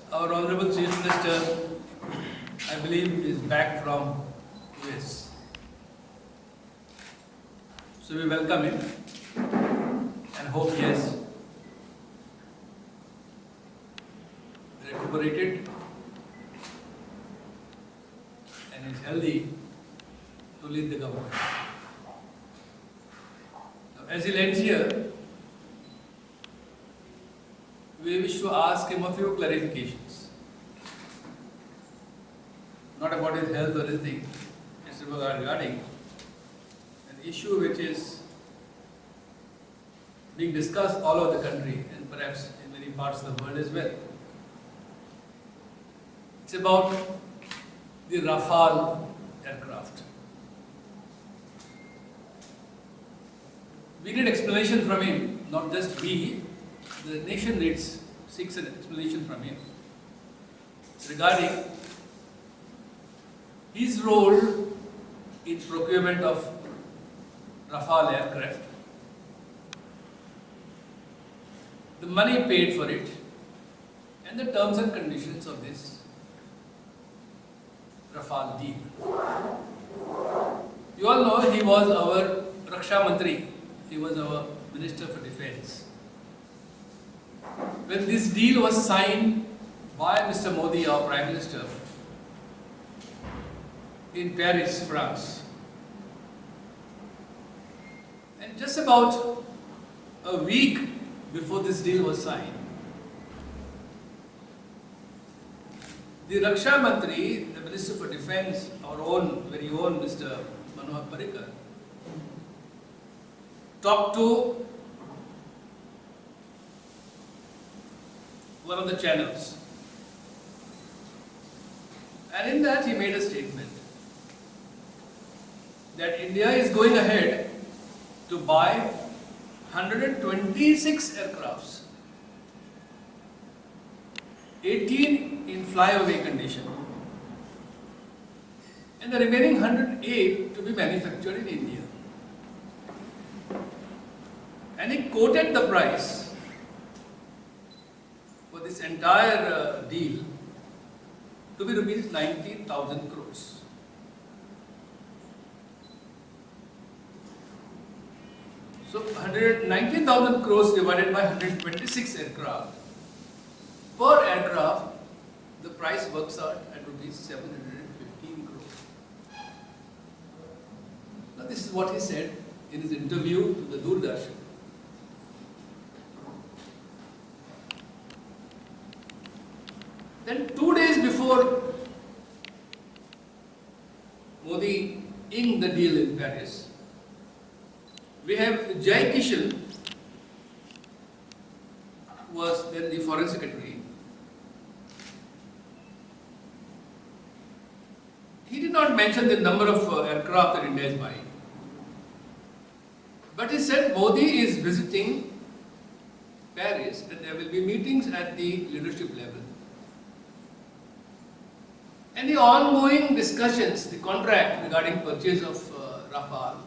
Our Honorable Chief Minister, I believe, is back from US. So we welcome him and hope he has recuperated and is healthy to lead the government. Now, as he lands here, we wish to ask him a few clarifications. Not about his health or anything, it's regarding an issue which is being discussed all over the country and perhaps in many parts of the world as well. It's about the Rafale aircraft. We need explanation from him, not just we. The nation seeks an explanation from him regarding his role in procurement of Rafale aircraft, the money paid for it, and the terms and conditions of this Rafale deal. You all know he was our Raksha Mantri, he was our Minister for Defence. When this deal was signed by Mr. Modi, our Prime Minister, in Paris, France, and just about a week before this deal was signed, the Raksha Mantri, the Minister for Defence, our very own Mr. Manohar Parrikar, talked to one of the channels, and in that he made a statement that India is going ahead to buy 126 aircrafts, 18 in flyaway condition, and the remaining 108 to be manufactured in India. And he quoted the price for this entire deal to be rupees 90,000 crores. So 190,000 crores divided by 126 aircraft. Per aircraft, the price works out at rupees 715 crores. Now this is what he said in his interview to the Doordarshan. Then 2 days before Modi inked the deal in Paris, we have Jai Kishan, who was then the Foreign Secretary. He did not mention the number of aircraft that India is buying, but he said Modi is visiting Paris and there will be meetings at the leadership level. And the ongoing discussions, the contract regarding purchase of Rafale,